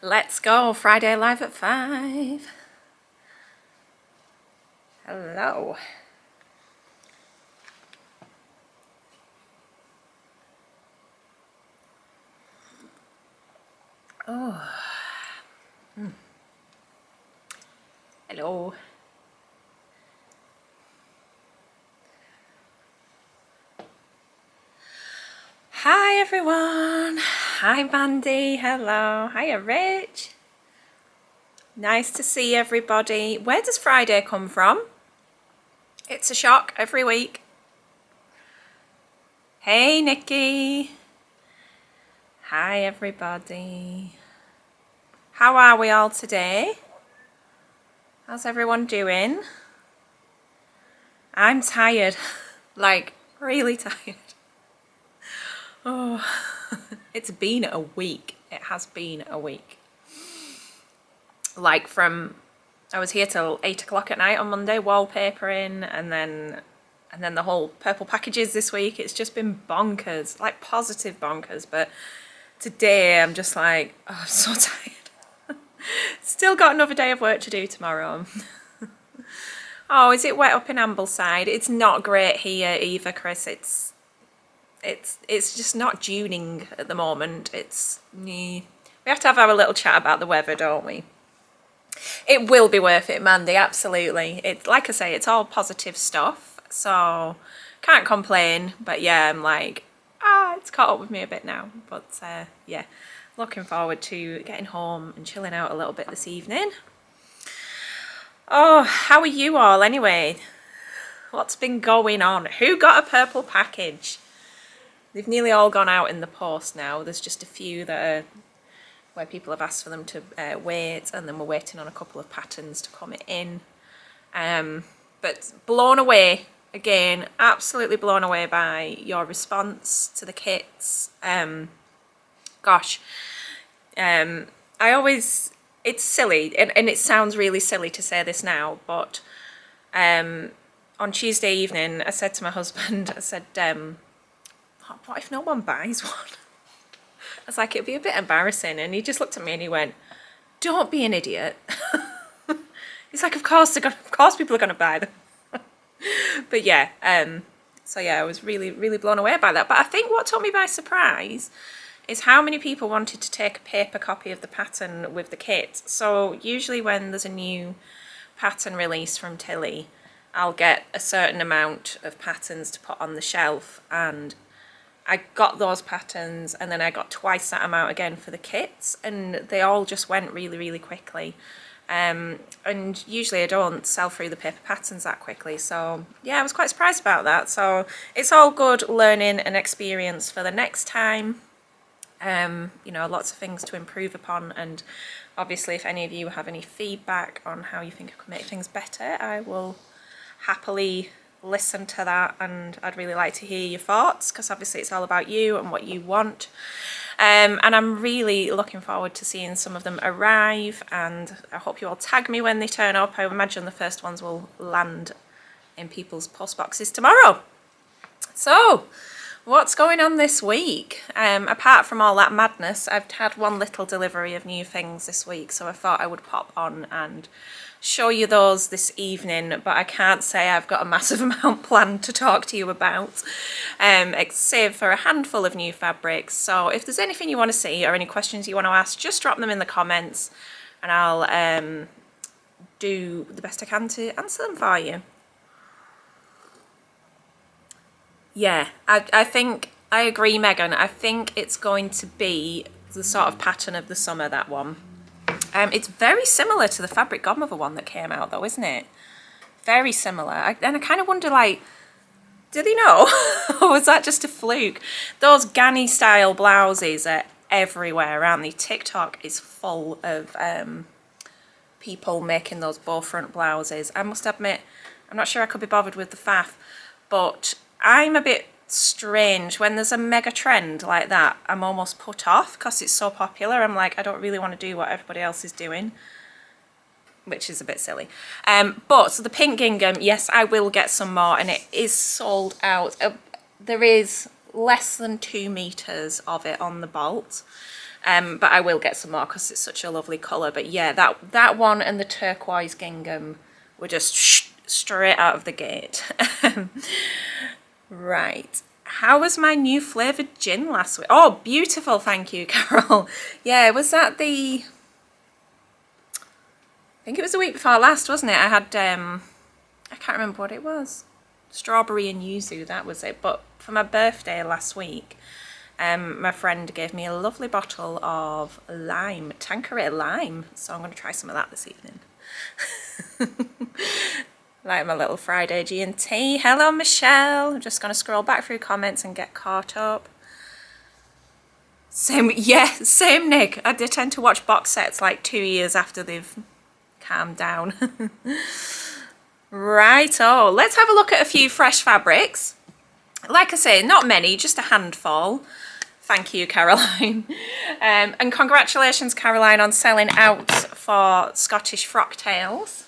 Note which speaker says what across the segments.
Speaker 1: Let's go. Friday live at 5. Hello. Oh. Hello. Hi everyone. Hi Mandy. Hello. Hiya Rich. Nice to see everybody. Where does Friday come from? It's a shock every week. Hey Nikki. Hi everybody. How are we all today? How's everyone doing? I'm tired. Like, really tired. Oh, it's been a week. It has been a week. Like I was here till 8 o'clock at night on Monday, wallpapering, and then the whole purple packages this week. It's just been bonkers, like positive bonkers. But today I'm just like, oh, I'm so tired. Still got another day of work to do tomorrow. Oh, is it wet up in Ambleside? It's not great here either, Chris. It's just not duning at the moment. We have to have our little chat about the weather, don't we? It will be worth it, Mandy, absolutely. It's like I say, it's all positive stuff, so can't complain. But yeah, I'm like, it's caught up with me a bit now. But yeah, looking forward to getting home and chilling out a little bit this evening. Oh, how are you all anyway? What's been going on? Who got a purple package? They've nearly all gone out in the post now. There's just a few that are where people have asked for them to wait, and then we're waiting on a couple of patterns to come in. But blown away, again, absolutely blown away by your response to the kits. Gosh, it's silly, and it sounds really silly to say this now, but on Tuesday evening, I said to my husband, I said, what if no one buys one? I was like, it'd be a bit embarrassing. And he just looked at me and he went, don't be an idiot. He's like, of course people are going to buy them. But yeah, so yeah, I was really, really blown away by that. But I think what took me by surprise is how many people wanted to take a paper copy of the pattern with the kit. So usually when there's a new pattern release from Tilly, I'll get a certain amount of patterns to put on the shelf, and I got those patterns, and then I got twice that amount again for the kits, and they all just went really, really quickly. And usually I don't sell through the paper patterns that quickly, so yeah, I was quite surprised about that. So it's all good learning and experience for the next time. You know, lots of things to improve upon, and obviously if any of you have any feedback on how you think I could make things better, I will happily listen to that, and I'd really like to hear your thoughts, because obviously it's all about you and what you want. And I'm really looking forward to seeing some of them arrive, and I hope you all tag me when they turn up. I imagine the first ones will land in people's post boxes tomorrow. So what's going on this week? Apart from all that madness, I've had one little delivery of new things this week, so I thought I would pop on and show you those this evening, but I can't say I've got a massive amount planned to talk to you about, save for a handful of new fabrics. So if there's anything you want to see or any questions you want to ask, just drop them in the comments, and I'll do the best I can to answer them for you. Yeah, I think I agree, Megan. I think it's going to be the sort of pattern of the summer, that one. It's very similar to the Fabric Godmother one that came out though, isn't it? Very similar. And I kind of wonder, like, did he know? Or was that just a fluke? Those Ganni style blouses are everywhere around me. TikTok is full of people making those bow front blouses. I must admit, I'm not sure I could be bothered with the faff, but I'm a bit strange when there's a mega trend like that. I'm almost put off because it's so popular. I'm like, I don't really want to do what everybody else is doing, which is a bit silly. But so the pink gingham, yes, I will get some more, and it is sold out. There is less than 2 meters of it on the bolt, But I will get some more because it's such a lovely colour. But yeah, that one and the turquoise gingham were just straight out of the gate. Right. How was my new flavoured gin last week? Oh, beautiful, thank you, Carol. Yeah, was that I think it was the week before last, wasn't it? I had, I can't remember what it was. Strawberry and yuzu, that was it. But for my birthday last week, my friend gave me a lovely bottle of lime, Tanqueray lime. So I'm going to try some of that this evening. Like my little Friday G&T. Hello, Michelle. I'm just going to scroll back through comments and get caught up. Same, yeah, same, Nick. I did tend to watch box sets like 2 years after they've calmed down. Right, oh, let's have a look at a few fresh fabrics. Like I say, not many, just a handful. Thank you, Caroline. And congratulations, Caroline, on selling out for Scottish Frock Tales.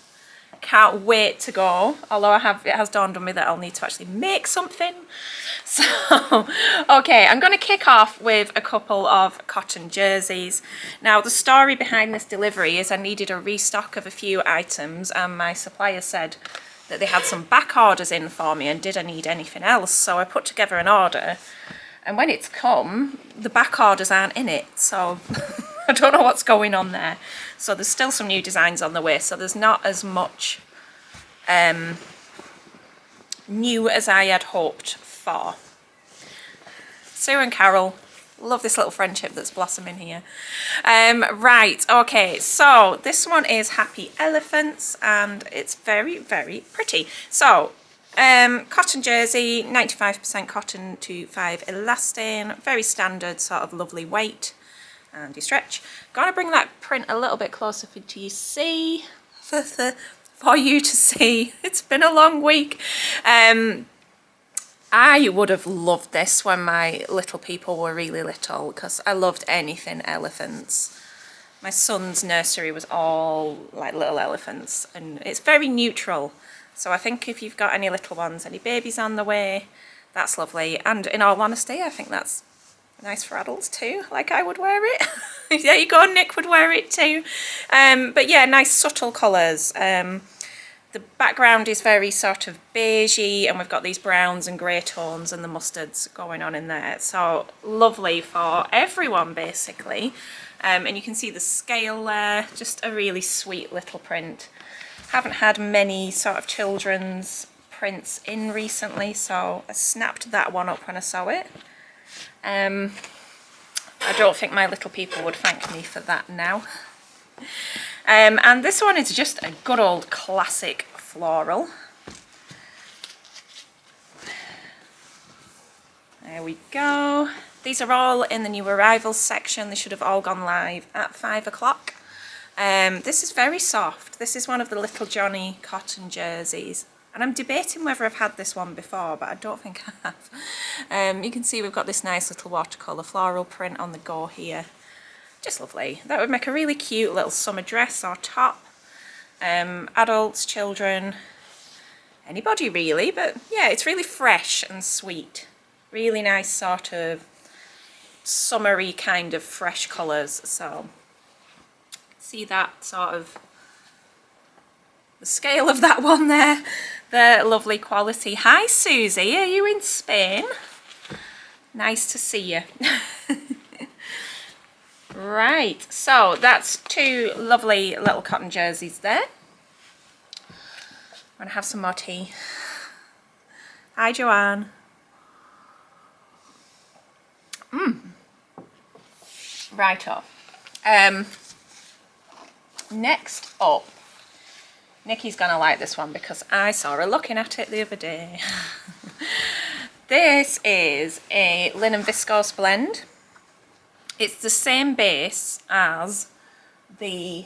Speaker 1: Can't wait to go, although it has dawned on me that I'll need to actually make something. So, okay, I'm going to kick off with a couple of cotton jerseys. Now, the story behind this delivery is I needed a restock of a few items, and my supplier said that they had some back orders in for me and did I need anything else. So I put together an order, and when it's come, the back orders aren't in it. So I don't know what's going on there. So there's still some new designs on the way, so there's not as much new as I had hoped for. Sue and Carol, love this little friendship that's blossoming here. Right, okay, so this one is Happy Elephants, and it's very, very pretty. So, cotton jersey, 95% cotton to 5 elastane, very standard sort of lovely weight. And you stretch. Gonna bring that print a little bit closer for you to see. For you to see. It's been a long week. I would have loved this when my little people were really little because I loved anything elephants. My son's nursery was all like little elephants, and it's very neutral. So I think if you've got any little ones, any babies on the way, that's lovely. And in all honesty, I think that's nice for adults too, like I would wear it. There you go, Nick would wear it too. But yeah, nice subtle colours. The background is very sort of beigey, and we've got these browns and grey tones and the mustards going on in there. So lovely for everyone basically. And you can see the scale there, just a really sweet little print. Haven't had many sort of children's prints in recently, so I snapped that one up when I saw it. I don't think my little people would thank me for that now. And this one is just a good old classic floral. There we go. These are all in the new arrivals section. They should have all gone live at 5 o'clock. This is very soft. This is one of the Little Johnny cotton jerseys. And I'm debating whether I've had this one before, but I don't think I have. You can see we've got this nice little watercolour floral print on the go here. Just lovely. That would make a really cute little summer dress or top. Adults, children, anybody really, but yeah, it's really fresh and sweet. Really nice sort of summery kind of fresh colours. So see that sort of the scale of that one there, the lovely quality. Hi Susie, are you in Spain? Nice to see you. Right, so that's two lovely little cotton jerseys there. I'm gonna have some more tea. Hi Joanne. Right off. Next up, Nikki's gonna like this one because I saw her looking at it the other day. This is a linen viscose blend. It's the same base as the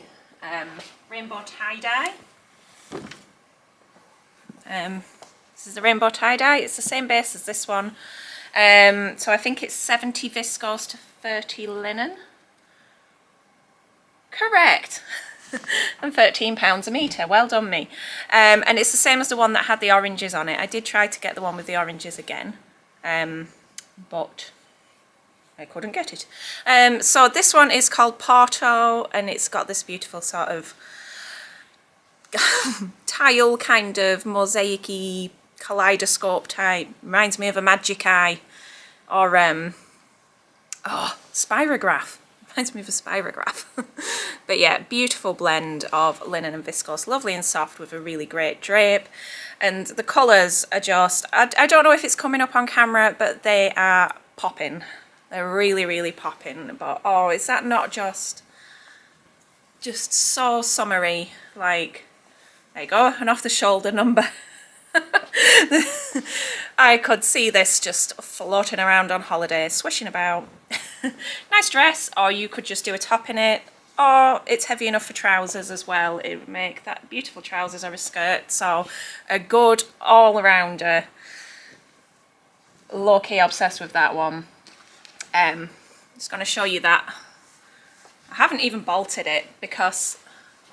Speaker 1: rainbow tie-dye. This is the rainbow tie-dye. It's the same base as this one. So I think it's 70 viscose to 30 linen. Correct. And £13 a metre. Well done me. And it's the same as the one that had the oranges on it. I did try to get the one with the oranges again, but I couldn't get it. So this one is called Porto, and it's got this beautiful sort of tile kind of mosaic-y kaleidoscope type. Reminds me of a magic eye, or spirograph. Reminds me of a spirograph. But yeah, beautiful blend of linen and viscose, lovely and soft with a really great drape. And the colours are just, I don't know if it's coming up on camera, but they are popping. They're really, really popping. But oh, is that not just so summery? Like, there you go, an off the shoulder number. I could see this just floating around on holiday, swishing about. Nice dress, or you could just do a top in it, or it's heavy enough for trousers as well. It would make that beautiful trousers or a skirt. So a good all-rounder. Low-key obsessed with that one. Just going to show you that. I haven't even bolted it because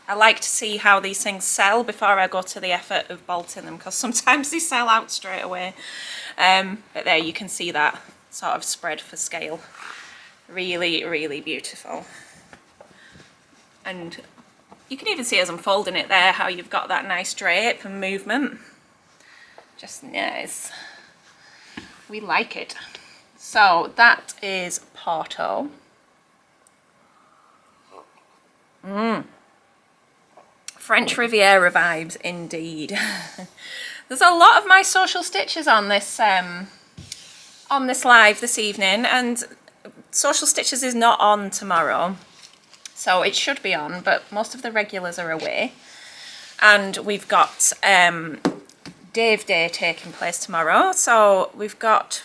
Speaker 1: I like to see how these things sell before I go to the effort of bolting them, because sometimes they sell out straight away. But there you can see that sort of spread for scale. Really, really beautiful. And you can even see as I'm folding it there how you've got that nice drape and movement. Just nice. We like it. So that is Porto. French Riviera vibes indeed. There's a lot of my social stitches on this live this evening, and social stitches is not on tomorrow, so it should be on, but most of the regulars are away. And we've got Dave Day taking place tomorrow, so we've got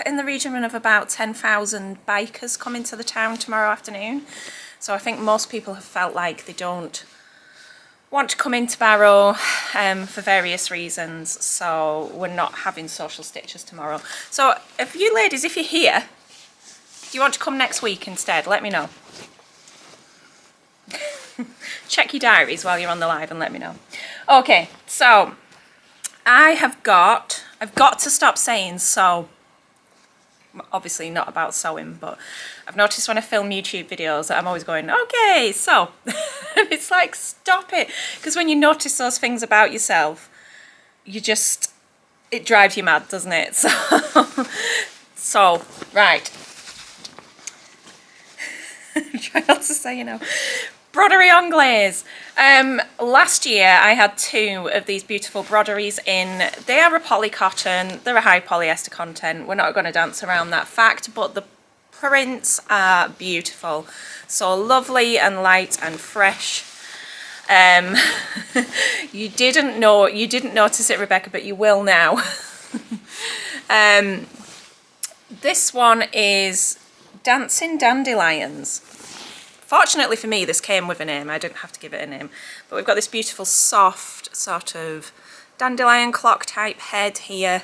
Speaker 1: in the region of about 10,000 bikers coming to the town tomorrow afternoon. So I think most people have felt like they don't want to come into Barrow for various reasons, so we're not having social stitches tomorrow. So if you ladies, if you're here, do you want to come next week instead? Let me know. Check your diaries while you're on the live and let me know. Okay, so I've got to stop saying so. Obviously not about sewing, but I've noticed when I film YouTube videos that I'm always going, okay, so. And it's like, stop it. Because when you notice those things about yourself, it drives you mad, doesn't it? So right. Try not to say, Broderie Anglaise. Last year I had 2 of these beautiful broderies in. They are a poly cotton, they're a high polyester content. We're not going to dance around that fact, but the prints are beautiful. So lovely and light and fresh. You didn't notice it, Rebecca, but you will now. This one is Dancing Dandelions. Fortunately for me, this came with a name. I didn't have to give it a name. But we've got this beautiful soft sort of dandelion clock type head here.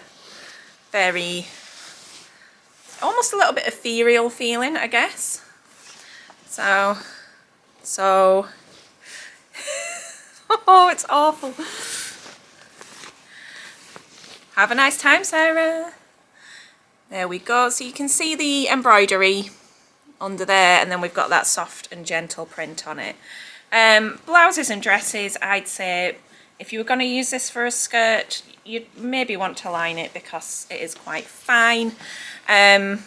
Speaker 1: Very, almost a little bit ethereal feeling, I guess. So, oh, it's awful. Have a nice time, Sarah. There we go. So you can see the embroidery under there, and then we've got that soft and gentle print on it. Blouses and dresses, I'd say if you were going to use this for a skirt, you'd maybe want to line it because it is quite fine. I'd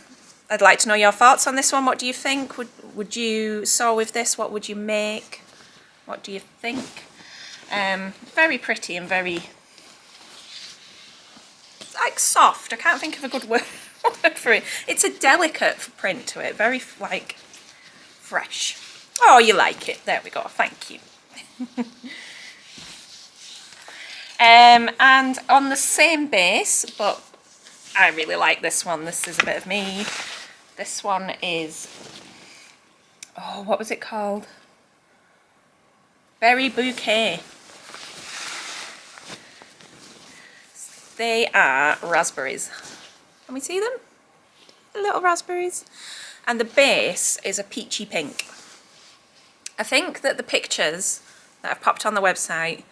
Speaker 1: like to know your thoughts on this one. What do you think? Would you sew with this? What would you make? What do you think? Very pretty and very like soft. I can't think of a good word for it. It's a delicate print to it, very like fresh. Oh, you like it. There we go. Thank you. And on the same base, but I really like this one. This is a bit of me. This one is, oh, what was it called? Berry Bouquet. They are raspberries. Can we see them? The little raspberries. And the base is a peachy pink. I think that the pictures that I've popped on the website,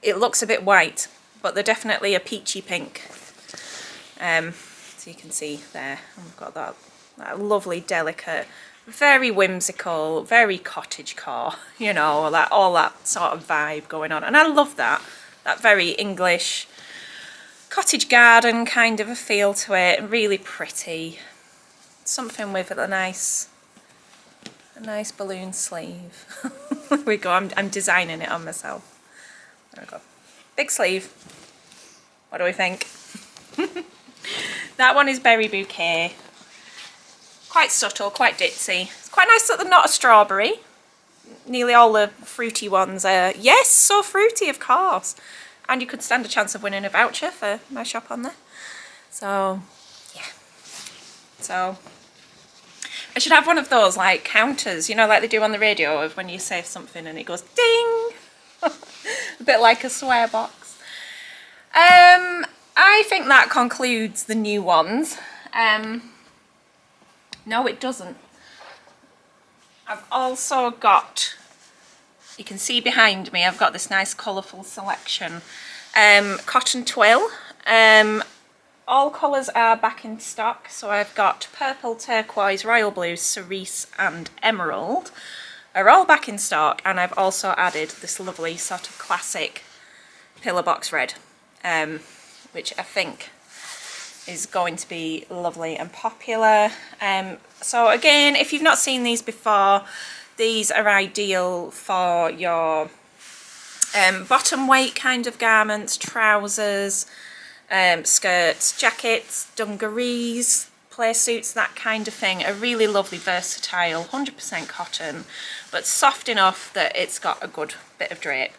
Speaker 1: it looks a bit white, but they're definitely a peachy pink. So you can see there, and we've got that That lovely, delicate, very whimsical, very cottagecore, you know, that all that sort of vibe going on. And I love that very English cottage garden kind of a feel to it. Really pretty. Something with a nice balloon sleeve. There we go. I'm designing it on myself. There we go. Big sleeve. What do we think? That one is Berry Bouquet. Quite subtle, quite ditzy. It's quite nice that they're not a strawberry. Nearly all the fruity ones are, yes, so fruity, of course. And you could stand a chance of winning a voucher for my shop on there. So, yeah. So, I should have one of those, like, counters, you know, like they do on the radio, of when you say something and it goes ding! A bit like a swear box. I think that concludes the new ones. No, it doesn't. I've also got, you can see behind me, I've got this nice colourful selection. Cotton twill. All colours are back in stock, so I've got purple, turquoise, royal blue, cerise and emerald are all back in stock, and I've also added this lovely sort of classic pillar box red, which I think is going to be lovely and popular. So again, if you've not seen these before, these are ideal for your bottom weight kind of garments, trousers, skirts, jackets, dungarees, play suits, that kind of thing. A really lovely, versatile, 100% cotton, but soft enough that it's got a good bit of drape.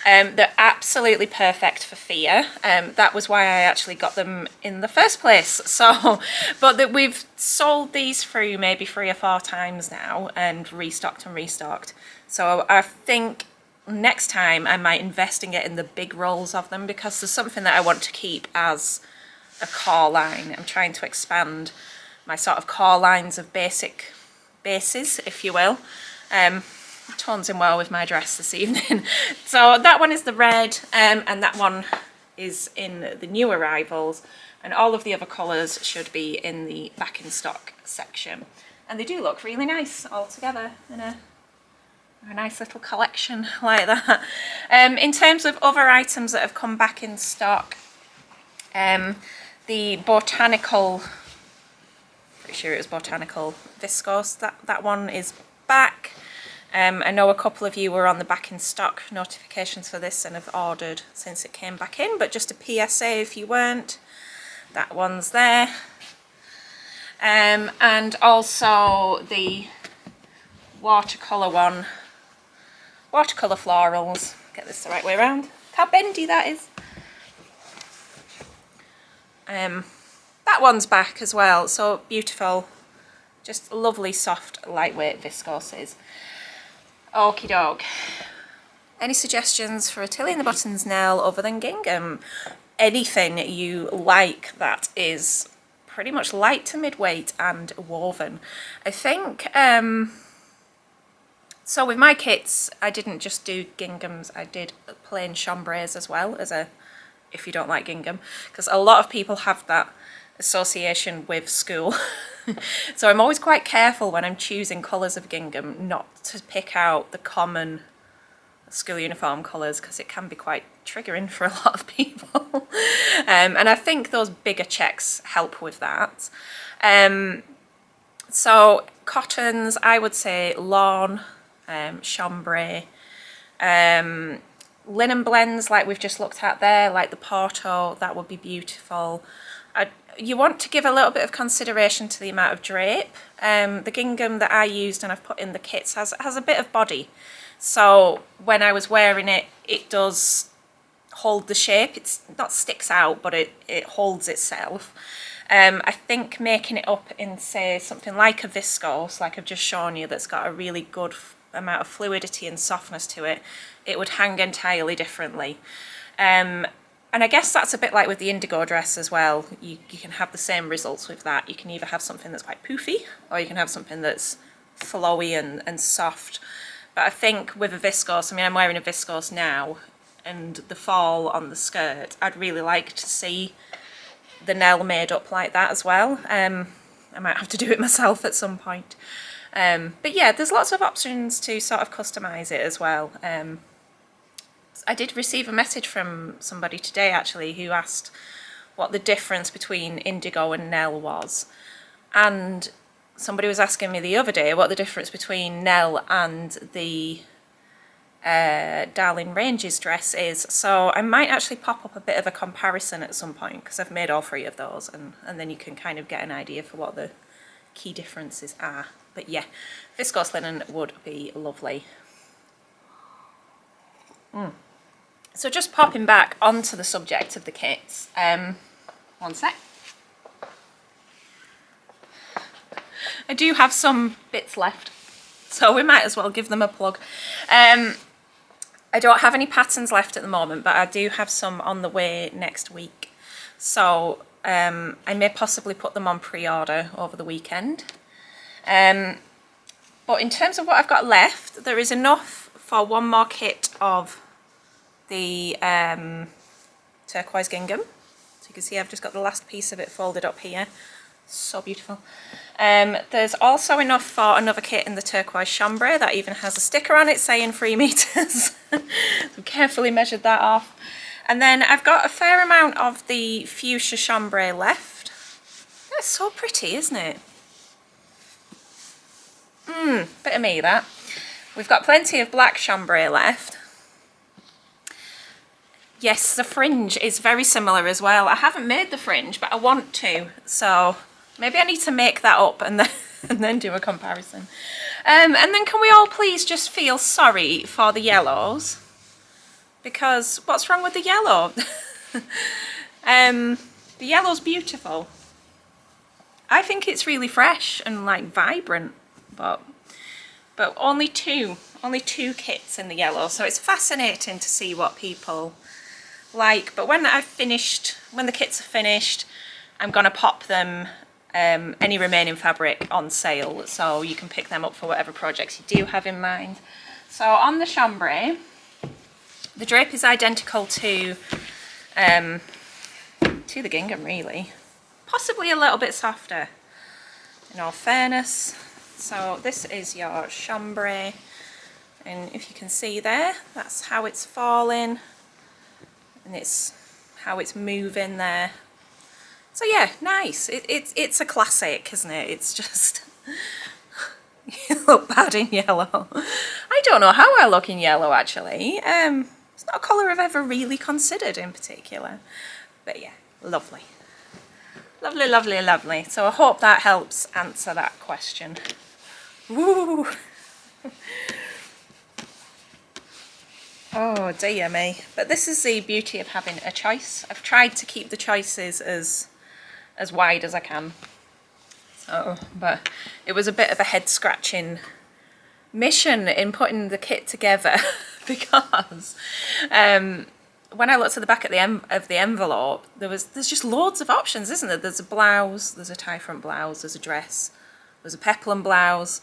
Speaker 1: They're absolutely perfect for Fia. That was why I actually got them in the first place. So, but we've sold these through maybe 3 or 4 times now and restocked and restocked. So I think next time I might invest in getting the big rolls of them, because there's something that I want to keep as a core line. I'm trying to expand my sort of core lines of basic bases, if you will. Tones in well with my dress this evening. So that one is the red, and that one is in the new arrivals, and all of the other colours should be in the back in stock section. And they do look really nice all together in a nice little collection like that. In terms of other items that have come back in stock, the botanical, pretty sure it was botanical viscose, that one is back. I know a couple of you were on the back in stock notifications for this and have ordered since it came back in, but just a PSA if you weren't, that one's there. And also the watercolour one, watercolour florals, get this the right way around, look how bendy that is. That one's back as well, so beautiful, just lovely soft lightweight viscoses. Okie doke. Any suggestions for a Tilly in the Buttons Nell other than gingham? Anything you like that is pretty much light to mid-weight and woven. I think, so with my kits, I didn't just do ginghams, I did plain chambrays as well, as a, if you don't like gingham, because a lot of people have that association with school. So I'm always quite careful when I'm choosing colours of gingham not to pick out the common school uniform colours, because it can be quite triggering for a lot of people. And I think those bigger checks help with that. So cottons, I would say lawn, chambray, linen blends like we've just looked at there, like the Porto, that would be beautiful. You want to give a little bit of consideration to the amount of drape. The gingham that I used and I've put in the kits has a bit of body. So when I was wearing it, it does hold the shape. It's not sticks out, but it holds itself. I think making it up in, say, something like a viscose, like I've just shown you, that's got a really good amount of fluidity and softness to it, it would hang entirely differently. And I guess that's a bit like with the indigo dress as well. You can have the same results with that. You can either have something that's quite poofy, or you can have something that's flowy and soft. But I think with a viscose, I mean, I'm wearing a viscose now, and the fall on the skirt, I'd really like to see the Nell made up like that as well. I I might have to do it myself at some point. But yeah, there's lots of options to sort of customise it as well. I did receive a message from somebody today actually who asked what the difference between indigo and Nell was. And somebody was asking me the other day what the difference between Nell and the Darling Ranges dress is. So I might actually pop up a bit of a comparison at some point because I've made all three of those, and then you can kind of get an idea for what the key differences are. But yeah, viscose linen would be lovely. So just popping back onto the subject of the kits. One sec. I do have some bits left, so we might as well give them a plug. I don't have any patterns left at the moment, but I do have some on the way next week. So I may possibly put them on pre-order over the weekend. But in terms of what I've got left, there is enough for one more kit of the turquoise gingham. So you can see I've just got the last piece of it folded up here. So beautiful. There's also enough for another kit in the turquoise chambray that even has a sticker on it saying 3 meters. So carefully measured that off. And then I've got a fair amount of the fuchsia chambray left. That's so pretty, isn't it? Bit of me, that. We've got plenty of black chambray left. Yes, the fringe is very similar as well. I haven't made the fringe, but I want to. So maybe I need to make that up and then do a comparison. And then can we all please just feel sorry for the yellows? Because what's wrong with the yellow? The yellow's beautiful. I think it's really fresh and like vibrant, but only two kits in the yellow. So it's fascinating to see what people like. But when the kits are finished, I'm gonna pop them any remaining fabric on sale, so you can pick them up for whatever projects you do have in mind. So on the chambray, the drape is identical to the gingham, really. Possibly a little bit softer, in all fairness. So this is your chambray, and if you can see there, that's how it's falling, and it's how it's moving there. So yeah, nice. It's a classic, isn't it? It's just you look bad in yellow. I don't know how I look in yellow actually. It's not a colour I've ever really considered in particular, but yeah, lovely. Lovely, lovely, lovely. So I hope that helps answer that question. Woo! Oh dear me. But this is the beauty of having a choice. I've tried to keep the choices as wide as I can. So, but it was a bit of a head scratching mission in putting the kit together because when I looked at the back of the envelope, there's just loads of options, isn't there? There's a blouse, there's a tie front blouse, there's a dress, there's a peplum blouse,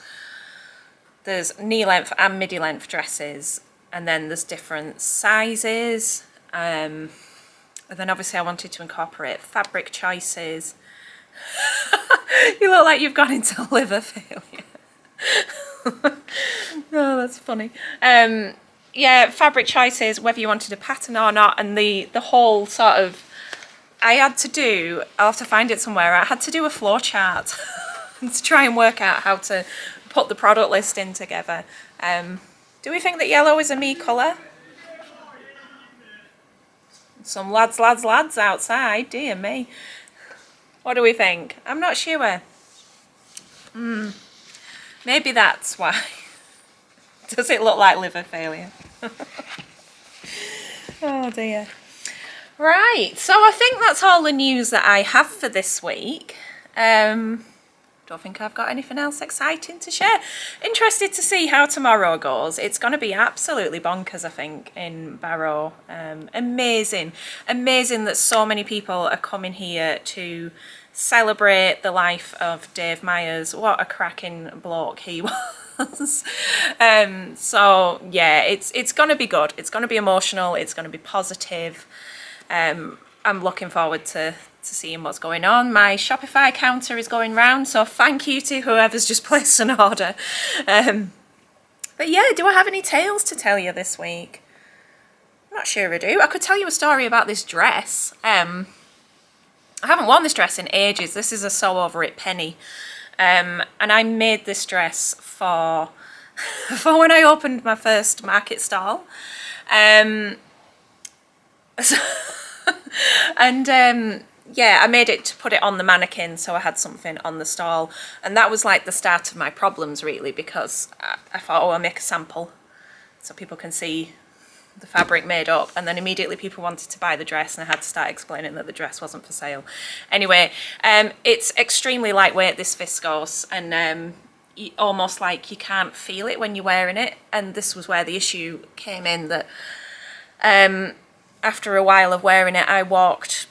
Speaker 1: there's knee length and midi length dresses, and then there's different sizes. And then obviously I wanted to incorporate fabric choices. You look like you've gone into liver failure. Oh, that's funny. Yeah, fabric choices, whether you wanted a pattern or not, and the whole sort of, I'll have to find it somewhere, I had to do a flow chart to try and work out how to put the product listing together. Do we think that yellow is a me colour? Some lads outside, dear me. What do we think? I'm not sure. Maybe that's why. Does it look like liver failure? Oh dear. Right, so I think that's all the news that I have for this week. Don't think I've got anything else exciting to share. Interested to see how tomorrow goes. It's going to be absolutely bonkers, I think, in Barrow. Amazing that so many people are coming here to celebrate the life of Dave Myers. What a cracking bloke he was. So yeah, it's going to be good. It's going to be emotional. It's going to be positive. I'm looking forward to seeing what's going on. My Shopify counter is going round, so thank you to whoever's just placed an order. But yeah, do I have any tales to tell you this week? I'm not sure I do. I could tell you a story about this dress. I haven't worn this dress in ages. This is a Sew Over It Penny. And I made this dress for when I opened my first market stall. Yeah, I made it to put it on the mannequin, so I had something on the stall, and that was like the start of my problems, really, because I thought, oh, I'll make a sample so people can see the fabric made up, and then immediately people wanted to buy the dress, and I had to start explaining that the dress wasn't for sale. Anyway, it's extremely lightweight, this viscose, and almost like you can't feel it when you're wearing it, and this was where the issue came in, that after a while of wearing it, I walked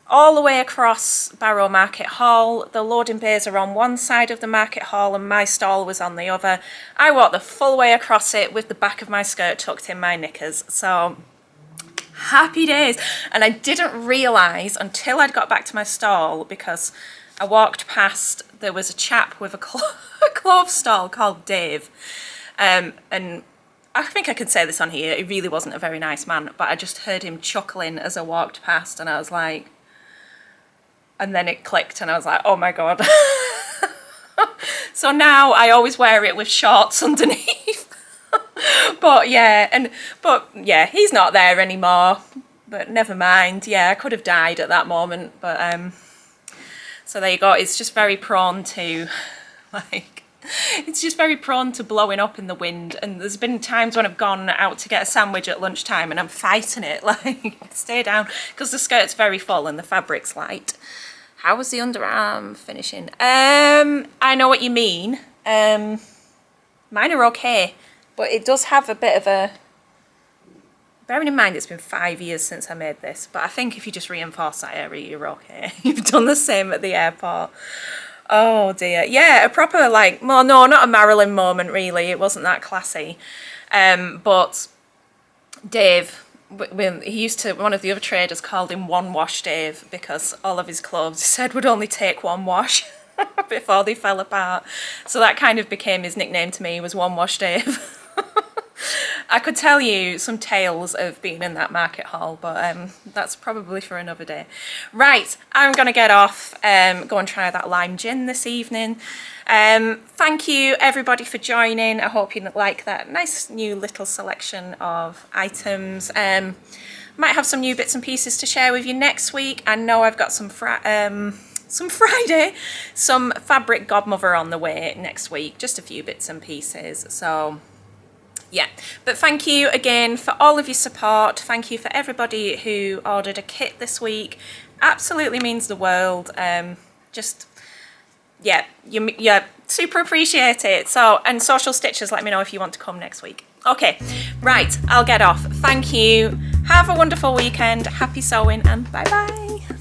Speaker 1: all the way across Barrow Market Hall. The loading bays are on one side of the market hall and my stall was on the other. I walked the full way across it with the back of my skirt tucked in my knickers. So happy days. And I didn't realise until I'd got back to my stall, because I walked past, there was a chap with a clothes stall called Dave. And I think I can say this on here, he really wasn't a very nice man, but I just heard him chuckling as I walked past, and I was like, and then it clicked and I was like, oh my God. So now I always wear it with shorts underneath. But yeah, he's not there anymore, but never mind. Yeah, I could have died at that moment, but so there you go. It's just very prone to it's just very prone to blowing up in the wind, and there's been times when I've gone out to get a sandwich at lunchtime and I'm fighting it, like, stay down, because the skirt's very full and the fabric's light. How was the underarm finishing? I know what you mean. Mine are okay, but it does have a bit of a, bearing in mind it's been 5 years since I made this, but I think if you just reinforce that area, you're okay. You've done the same at the airport. Oh dear. Yeah, a proper, like, well, no, not a Marilyn moment, really. It wasn't that classy. But Dave, when he used to, one of the other traders called him One Wash Dave, because all of his clothes, he said, would only take one wash before they fell apart. So that kind of became his nickname to me, was One Wash Dave. I could tell you some tales of being in that market hall, but that's probably for another day. Right, I'm going to get off, go and try that lime gin this evening. Thank you everybody for joining. I hope you like that nice new little selection of items. Might have some new bits and pieces to share with you next week. I know I've got some fabric godmother on the way next week, just a few bits and pieces. So yeah, but thank you again for all of your support. Thank you for everybody who ordered a kit this week. Absolutely means the world. Just, yeah, you super appreciate it. So, and Social Stitches, let me know if you want to come next week. Okay, right, I'll get off. Thank you. Have a wonderful weekend. Happy sewing, and bye-bye.